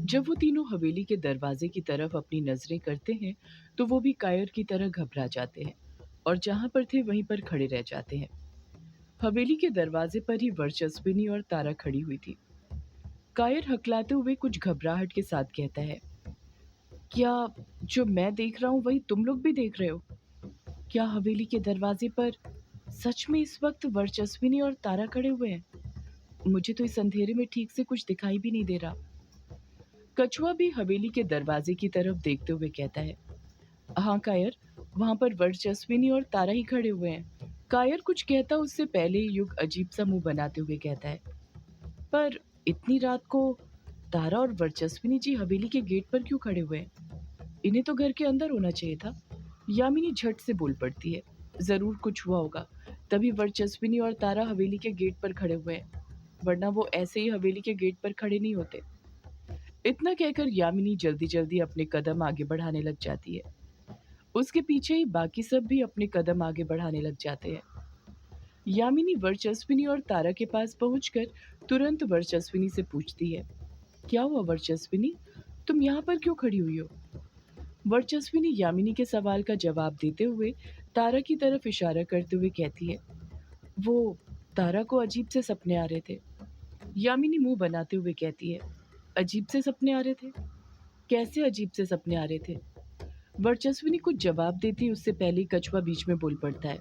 जब वो तीनों हवेली के दरवाजे की तरफ अपनी नजरें करते हैं, तो वो भी कायर की तरह घबरा जाते हैं और जहां पर थे वहीं पर खड़े रह जाते हैं। हवेली के दरवाजे पर ही वर्चस्विनी और तारा खड़ी हुई थी। कायर हकलाते हुए कुछ घबराहट के साथ कहता है, क्या जो मैं देख रहा हूँ वही तुम लोग भी देख रहे हो? क्या हवेली के दरवाजे पर सच में इस वक्त वर्चस्विनी और तारा खड़े हुए हैं? मुझे तो इस अंधेरे में ठीक से कुछ दिखाई भी नहीं दे रहा। कछुआ भी हवेली के दरवाजे की तरफ देखते हुए कहता है, हाँ कायर, वहां पर वर्चस्विनी और तारा ही खड़े हुए हैं। कायर कुछ कहता उससे पहले ही युग अजीब सा मुंह बनाते हुए कहता है, पर इतनी रात को तारा और वर्चस्विनी जी हवेली के गेट पर क्यों खड़े हुए हैं? इन्हें तो घर के अंदर होना चाहिए था। यामिनी झट से बोल पड़ती है, जरूर कुछ हुआ होगा, तभी वर्चस्विनी और तारा हवेली के गेट पर खड़े हुए हैं, वरना वो ऐसे ही हवेली के गेट पर खड़े नहीं होते। इतना कहकर यामिनी जल्दी जल्दी अपने कदम आगे बढ़ाने लग जाती है। उसके पीछे ही बाकी सब भी अपने कदम आगे बढ़ाने लग जाते हैं। यामिनी वर्चस्विनी और तारा के पास पहुंचकर तुरंत वर्चस्विनी से पूछती है, क्या हुआ वर्चस्विनी, तुम यहाँ पर क्यों खड़ी हुई हो? वर्चस्विनी यामिनी के सवाल का जवाब देते हुए तारा की तरफ इशारा करते हुए कहती है, वो तारा को अजीब से सपने आ रहे थे। यामिनी मुंह बनाते हुए कहती है, अजीब से सपने आ रहे थे? कैसे अजीब से सपने आ रहे थे? वर्चस्विनी कुछ जवाब देती उससे पहले ही कछुआ बीच में बोल पड़ता है,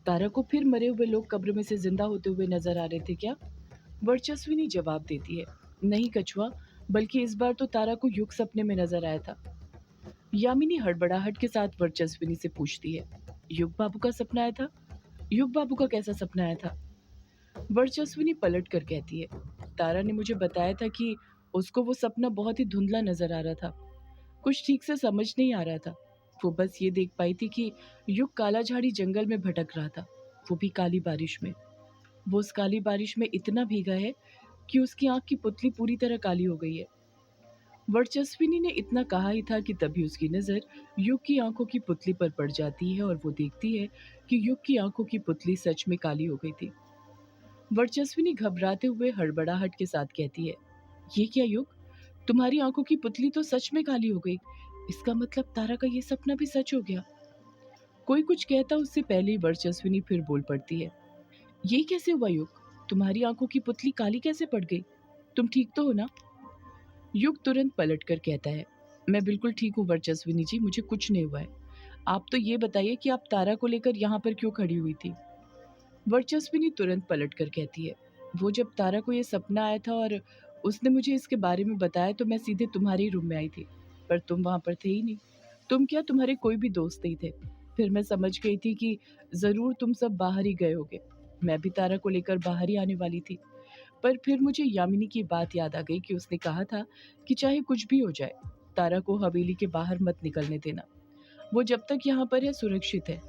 तारा को फिर मरे हुए लोग कब्र में से जिंदा होते हुए नजर आ रहे थे क्या? वर्चस्विनी जवाब देती है, नहीं कछुआ, बल्कि इस बार तो तारा को युग सपने में नजर आया था। यामिनी हड़बड़ाहट के साथ वर्चस्विनी से पूछती है, युग बाबू का सपना आया था? युग बाबू का कैसा सपना आया था? वर्चस्विनी पलट कर कहती है, तारा ने मुझे बताया था कि उसको वो सपना बहुत ही धुंधला नजर आ रहा था, कुछ ठीक से समझ नहीं आ रहा था। वो बस ये देख पाई थी कि युग काला झाड़ी जंगल में भटक रहा था, वो भी काली बारिश में। वो उस काली बारिश में इतना भीगा है कि उसकी आंख की पुतली पूरी तरह काली हो गई है। वर्चस्विनी ने इतना कहा ही था कि तभी उसकी नजर युग की आंखों की पुतली पर पड़ जाती है और वो देखती है कि युग की आंखों की पुतली सच में काली हो गई थी। वर्चस्विनी घबराते हुए हड़बड़ाहट के साथ कहती है, ये क्या युग, तुम्हारी आंखों की पुतली तो सच में काली हो गई, इसका मतलब तारा का ये सपना भी सच हो गया। कोई कुछ कहता उससे पहले ही वर्चस्विनी फिर बोल पड़ती है, ये कैसे हुआ युग, तुम्हारी आंखों की पुतली काली कैसे पड़ गई? तुम ठीक तो हो ना? युग तुरंत पलट कर कहता है, मैं बिल्कुल ठीक हूँ वर्चस्विनी जी, मुझे कुछ नहीं हुआ है। आप तो ये बताइए कि आप तारा को लेकर यहाँ पर क्यों खड़ी हुई थी? वर्चस्विनी तुरंत पलट कर कहती है, वो जब तारा को ये सपना आया था और उसने मुझे इसके बारे में बताया तो मैं सीधे तुम्हारे ही रूम में आई थी, पर तुम वहां पर थे ही नहीं। तुम क्या, तुम्हारे कोई भी दोस्त नहीं थे। फिर मैं समझ गई थी कि जरूर तुम सब बाहर ही गए होगे। मैं भी तारा को लेकर बाहर ही आने वाली थी, पर फिर मुझे यामिनी की बात याद आ गई कि उसने कहा था कि चाहे कुछ भी हो जाए, तारा को हवेली के बाहर मत निकलने देना, वो जब तक यहाँ पर है सुरक्षित है।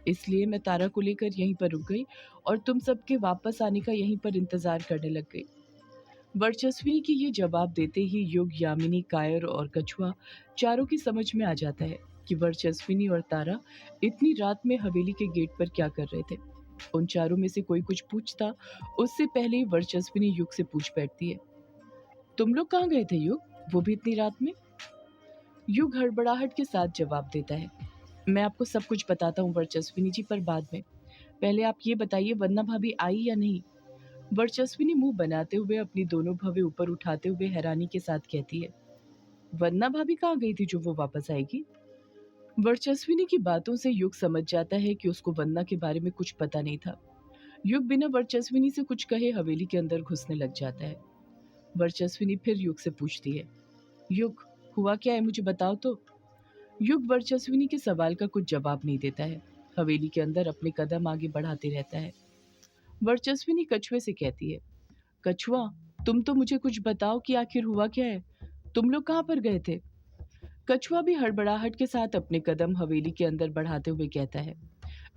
इसलिए मैं तारा को लेकर यहीं पर रुक गई और तुम सबके वापस आने का यहीं पर इंतजार करने लग गई। वर्चस्वी की ये जवाब देते ही युग, यामिनी, कायर और कछुआ चारों की समझ में आ जाता है कि वर्चस्विनी और तारा इतनी रात में हवेली के गेट पर क्या कर रहे थे। उन चारों में से कोई कुछ पूछता उससे पहले ही वर्चस्विनी युग से पूछ बैठती है, तुम लोग कहाँ गए थे युग, वो भी इतनी रात में? युग हड़बड़ाहट के साथ जवाब देता है, मैं आपको सब कुछ बताता हूँ वर्चस्विनी जी, पर बाद में। पहले आप ये बताइए वंदना भाभी आई या नहीं? वर्चस्विनी मुंह बनाते हुए अपनी दोनों भवें ऊपर उठाते हुए हैरानी के साथ कहती है, वंदना भाभी कहाँ गई थी जो वो वापस आएगी? वर्चस्विनी की बातों से युग समझ जाता है कि उसको वंदना के बारे में कुछ पता नहीं था। युग बिना वर्चस्विनी से कुछ कहे हवेली के अंदर घुसने लग जाता है। वर्चस्विनी फिर युग से पूछती है, युग, हुआ क्या है, मुझे बताओ तो। युग वर्चस्विनी के सवाल का कुछ जवाब नहीं देता है, हवेली के अंदर अपने कदम आगे बढ़ाते रहता है। वर्चस्विनी कछुए से कहती है, कछुआ, तुम तो मुझे कुछ बताओ कि आखिर हुआ क्या है, तुम लोग कहाँ पर गए थे? कछुआ भी हड़बड़ाहट के साथ अपने कदम हवेली के अंदर बढ़ाते हुए कहता है,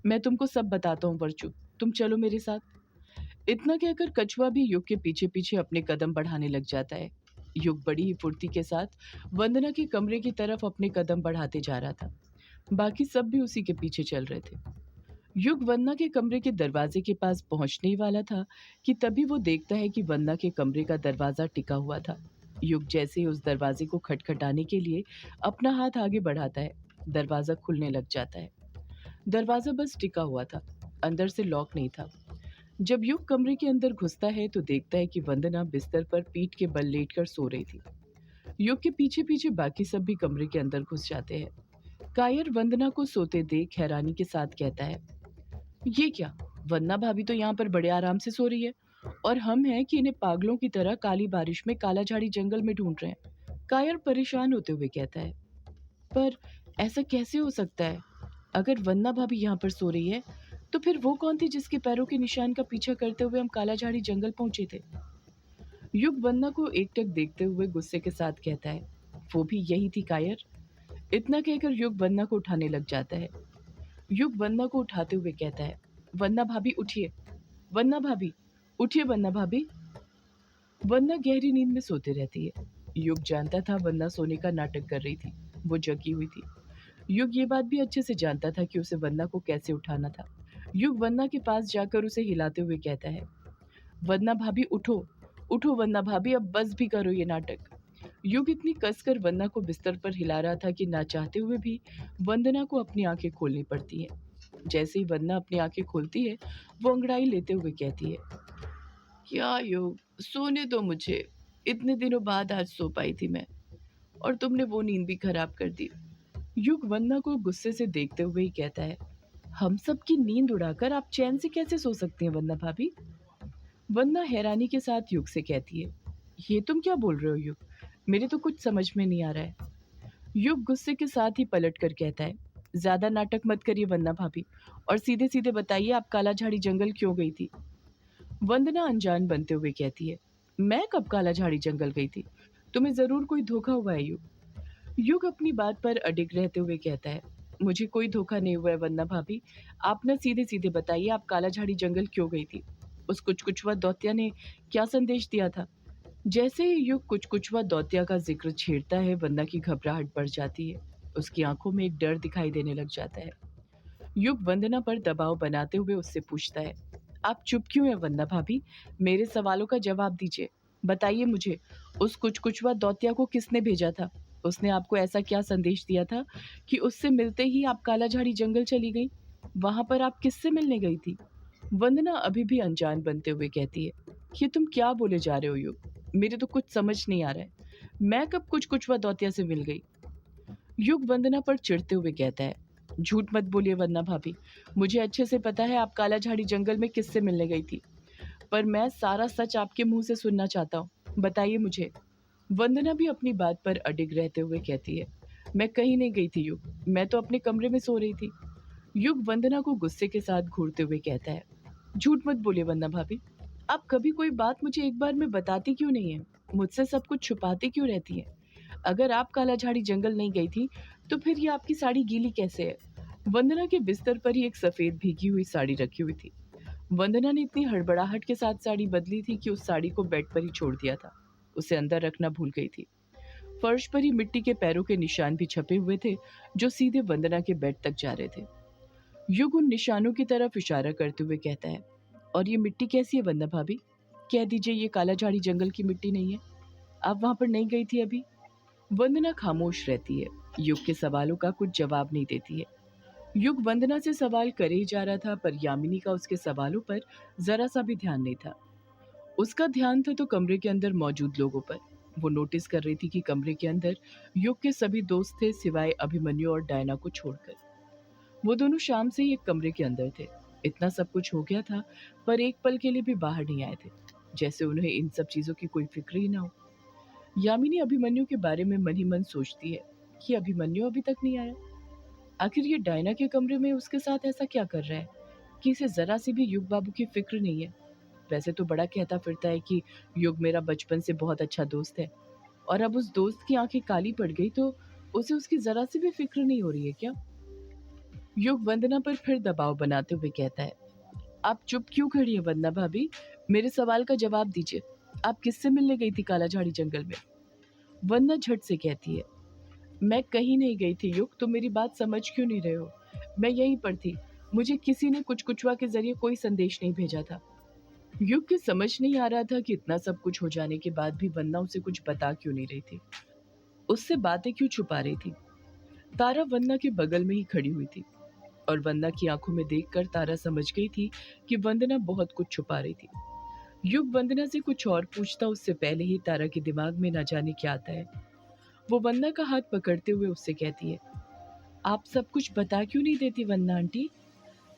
मैं तुमको सब बताता हूँ वर्चू, तुम चलो मेरे साथ। इतना कहकर कछुआ भी युग के पीछे पीछे अपने कदम बढ़ाने लग जाता है। युग बड़ी ही फुर्ती के साथ वंदना के कमरे की तरफ अपने कदम बढ़ाते जा रहा था। बाकी सब भी उसी के पीछे चल रहे थे। युग वंदना के कमरे के दरवाजे के पास पहुंचने ही वाला था कि तभी वो देखता है कि वंदना के कमरे का दरवाजा टिका हुआ था। युग जैसे ही उस दरवाजे को खटखटाने के लिए अपना हाथ आगे बढ़ाता है, दरवाजा खुलने लग जाता है। दरवाजा बस टिका हुआ था, अंदर से लॉक नहीं था। जब युग कमरे के अंदर घुसता है तो देखता है कि वंदना बिस्तर पर पीठ के बल लेटकर सो रही थी। युग के पीछे पीछे बाकी सब भी कमरे के अंदर घुस जाते हैं। कायर वंदना को सोते देख हैरानी के साथ कहता है, ये क्या? वंदना भाभी तो यहाँ पर बड़े आराम से सो रही है और हम हैं कि इन्हें पागलों की तरह काली बारिश में काला झाड़ी जंगल में ढूंढ रहे हैं। कायर परेशान होते हुए कहता है, पर ऐसा कैसे हो सकता है? अगर वंदना भाभी यहाँ पर सो रही है तो फिर वो कौन थी जिसके पैरों के निशान का पीछा करते हुए हम काला झाड़ी जंगल पहुंचे थे? युग वंदना को एकटक देखते हुए गुस्से के साथ कहता है, वो भी यही थी कायर। इतना कहकर युग वंदना को उठाने लग जाता है। युग वंदना को उठाते हुए कहता है, वंदना भाभी उठिए, वंदना भाभी उठिए, वंदना भाभी। वंदना गहरी नींद में सोती रहती है। युग जानता था वंदना सोने का नाटक कर रही थी, वो जगी हुई थी। युग ये बात भी अच्छे से जानता था कि उसे वंदना को कैसे उठाना था। युग वंदना के पास जाकर उसे हिलाते हुए कहता है, वंदना भाभी उठो, उठो वंदना भाभी, अब बस भी करो ये नाटक। युग इतनी कसकर वंदना को बिस्तर पर हिला रहा था कि ना चाहते हुए भी वंदना को अपनी आंखें खोलनी पड़ती हैं। जैसे ही वंदना अपनी आंखें खोलती है, वो अंगड़ाई लेते हुए कहती है, क्या युग, सोने दो मुझे, इतने दिनों बाद आज सो पाई थी मैं, और तुमने वो नींद भी खराब कर दी। युग वंदना को गुस्से से देखते हुए ही कहता है, हम सब की नींद उड़ाकर आप चैन से कैसे सो सकती हैं वंदना भाभी? वंदना हैरानी के साथ युग से कहती है, ये तुम क्या बोल रहे हो युग? मेरे तो कुछ समझ में नहीं आ रहा है। युग गुस्से के साथ ही पलट कर कहता है, ज्यादा नाटक मत करिए वंदना भाभी, और सीधे सीधे बताइए आप काला झाड़ी जंगल क्यों गई थी? वंदना अनजान बनते हुए कहती है, मैं कब काला झाड़ी जंगल गई थी? तुम्हें जरूर कोई धोखा हुआ है युग। युग अपनी बात पर अडिग रहते हुए कहता है, मुझे कोई धोखा नहीं हुआ है वंदना भाभी। आप ना सीधे सीधे बताइए आप काला झाड़ी जंगल क्यों गई थी? उस कुछ दौतिया ने क्या संदेश दिया था? जैसे ही युग कुछ दौतिया का जिक्र छेड़ता है, वंदना की घबराहट बढ़ जाती है। उसकी आंखों में एक डर दिखाई देने लग जाता है। युग वंदना पर दबाव बनाते हुए उससे पूछता है, आप चुप क्यों हैं वंदना भाभी? मेरे सवालों का जवाब दीजिए। बताइए मुझे, उस कुछ दौतिया को किसने भेजा था? उसने आपको ऐसा क्या संदेश दिया था कि उससे मिलते ही आप कालाझाड़ी जंगल चली गई? वहां पर आप किससे मिलने गई थी? वंदना अभी भी अनजान बनते हुए कहती है, ये तुम क्या बोले जा रहे हो युग? मेरे तो कुछ समझ नहीं आ रहा है। मैं कब कुछ दौतिया से मिल गई? युग वंदना पर चिढ़ते हुए कहता है, झूठ मत बोलिए वंदना भाभी, मुझे अच्छे से पता है आप काला झाड़ी जंगल में किससे मिलने गई थी, पर मैं सारा सच आपके मुंह से सुनना चाहता हूँ। बताइए मुझे। वंदना भी अपनी बात पर अडिग रहते हुए कहती है, मैं कहीं नहीं गई थी युग, मैं तो अपने कमरे में सो रही थी। युग वंदना को गुस्से के साथ घूरते हुए कहता है, झूठ मत बोलिए वंदना भाभी, आप कभी कोई बात मुझे एक बार में बताती क्यों नहीं है? मुझसे सब कुछ छुपाती क्यों रहती है? अगर आप कालाझाड़ी जंगल नहीं गई थी तो फिर ये आपकी साड़ी गीली कैसे है? वंदना के बिस्तर पर ही एक सफेद भीगी हुई साड़ी रखी हुई थी। वंदना ने इतनी हड़बड़ाहट के साथ साड़ी बदली थी कि उस साड़ी को बेड पर ही छोड़ दिया था, उसे अंदर रखना भूल गई थी। फर्श पर ही मिट्टी के पैरों के निशान भी छपे हुए थे, जो सीधे वंदना के बेड तक जा रहे थे। युग उन निशानों की तरफ इशारा करते हुए कहता है, और ये मिट्टी कैसी है वंदना भाभी? कह दीजिए ये कालाझाड़ी जंगल की मिट्टी नहीं है। आप वहां पर नहीं गई थी अभी? वंदना खामोश रहती है, युग के सवालों का कुछ जवाब नहीं देती है। युग वंदना से सवाल करे ही जा रहा था, पर यामिनी का उसके सवालों पर जरा सा भी ध्यान नहीं था। उसका ध्यान था तो कमरे के अंदर मौजूद लोगों पर। वो नोटिस कर रही थी कि कमरे के अंदर युग के सभी दोस्त थे, सिवाय अभिमन्यु और डायना को छोड़कर। वो दोनों शाम से ही एक कमरे के अंदर थे। इतना सब कुछ हो गया था, पर एक पल के लिए भी बाहर नहीं आए थे, जैसे उन्हें इन सब चीजों की कोई फिक्र ही ना हो। यामिनी अभिमन्यु के बारे में मन ही मन सोचती है कि अभिमन्यु अभी तक नहीं आया। आखिर ये डायना के कमरे में उसके साथ ऐसा क्या कर रहा है कि इसे जरा सी भी युग बाबू की फिक्र नहीं है। वैसे तो बड़ा कहता फिरता है कि युग मेरा बचपन से बहुत अच्छा दोस्त है, और अब उस दोस्त की आंखें काली पड़ गई तो उसे उसकी जरा सी भी फिक्र नहीं हो रही है क्या? युग वंदना पर फिर दबाव बनाते हुए कहता है, आप चुप क्यों खड़ी है वंदना भाभी? मेरे सवाल का जवाब दीजिए। आप किससे मिलने गई थी कालाझाड़ी जंगल में? वंदना झट से कहती है, मैं कहीं नहीं गई थी युग, तुम मेरी बात समझ क्यों नहीं रहे हो? मैं यहीं पर थी, मुझे किसी ने कुछ कुचवा के जरिए कोई संदेश नहीं भेजा था। युग के समझ नहीं आ रहा था कि इतना सब कुछ हो जाने के बाद भी वंदना उसे कुछ बता क्यों नहीं रही थी, उससे बातें क्यों छुपा रही थी। तारा वंदना के बगल में ही खड़ी हुई थी और वंदना की आंखों में देखकर तारा समझ गई थी कि वंदना बहुत कुछ छुपा रही थी। युग वंदना से कुछ और पूछता उससे पहले ही तारा के दिमाग में ना जाने क्या आता है। वो वंदना का हाथ पकड़ते हुए उससे कहती है, आप सब कुछ बता क्यों नहीं देती वंदना आंटी।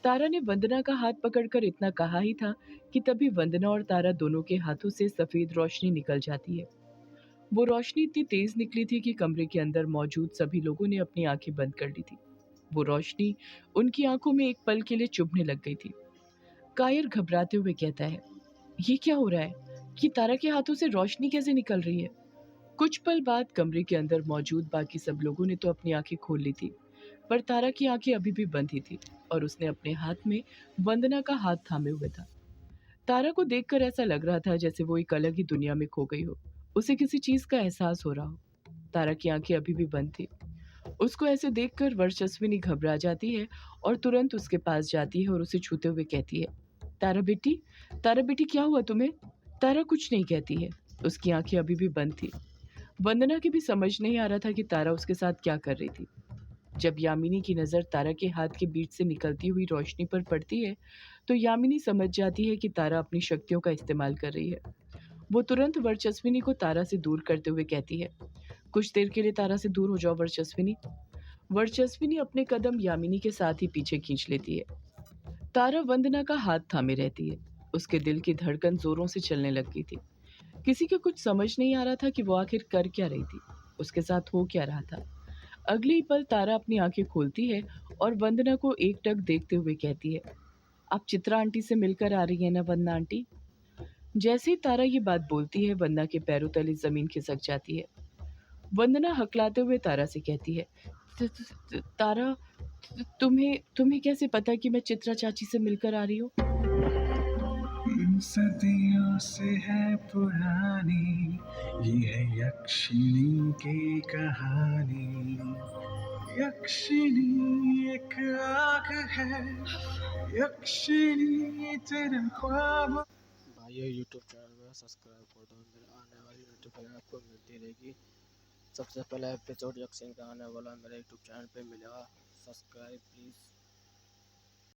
तारा ने वंदना का हाथ पकड़कर इतना कहा ही था कि तभी वंदना और तारा दोनों के हाथों से सफेद रोशनी निकल जाती है। वो रोशनी इतनी तेज निकली थी कि कमरे के अंदर मौजूद सभी लोगों ने अपनी आंखें बंद कर ली थी। वो रोशनी उनकी आंखों में एक पल के लिए चुभने लग गई थी। कायर घबराते हुए कहता है, ये क्या हो रहा है कि तारा के हाथों से रोशनी कैसे निकल रही है। कुछ पल बाद कमरे के अंदर मौजूद बाकी सब लोगों ने तो अपनी आंखें खोल ली थी, पर तारा की आंखें अभी भी बंद ही थी और उसने अपने हाथ में वंदना का हाथ थामे हुए था। तारा को देखकर ऐसा लग रहा था जैसे वो एक अलग ही दुनिया में खो गई हो। उसे किसी चीज का एहसास हो रहा हो। तारा की आंखें अभी भी बंद थी। उसको ऐसे देखकर वर्चस्विनी घबरा जाती है और तुरंत उसके पास जाती है और उसे छूते हुए कहती है, तारा बेटी, तारा बेटी क्या हुआ तुम्हें। तारा कुछ नहीं कहती है। उसकी आंखें अभी भी बंद थी। वंदना की भी समझ नहीं आ रहा था कि तारा उसके साथ क्या कर रही थी। जब यामिनी की नज़र तारा के हाथ के बीच से निकलती हुई रोशनी पर पड़ती है, तो यामिनी समझ जाती है कि तारा अपनी शक्तियों का इस्तेमाल कर रही है। वो तुरंत वर्चस्विनी को तारा से दूर करते हुए कहती है, कुछ देर के लिए तारा से दूर हो जाओ वर्चस्विनी। वर्चस्विनी अपने कदम यामिनी के साथ ही पीछे खींच लेती है। तारा वंदना का हाथ थामे रहती है। उसके दिल की धड़कन जोरों से चलने लग गई थी। किसी को कुछ समझ नहीं आ रहा था कि वो आखिर कर क्या रही थी, उसके साथ हो क्या रहा था। अगले ही पल तारा अपनी आंखें खोलती है और वंदना को एकटक देखते हुए कहती है, आप चित्रा आंटी से मिलकर आ रही है ना वंदना आंटी। जैसे ही तारा ये बात बोलती है, वंदना के पैरों तले जमीन खिसक जाती है। वंदना हकलाते हुए तारा से कहती है, तारा, तुम्हें तुम्हें कैसे पता कि मैं चित्रा चाची से मिलकर आ रही हूँ। सदियों से है पुरानी ये है यक्षिणी की कहानी। यक्षिणी एक आग है, यक्षिणी तेरा ख्वाब। भाई ये यूट्यूब चैनल में सब्सक्राइब कर दो, मेरे आने वाली नोटिफिकेशन आपको मिलती रहेगी। सबसे पहला एपिसोड यक्षिणी का आने वाला मेरे यूट्यूब चैनल पे मिलेगा। Subscribe please.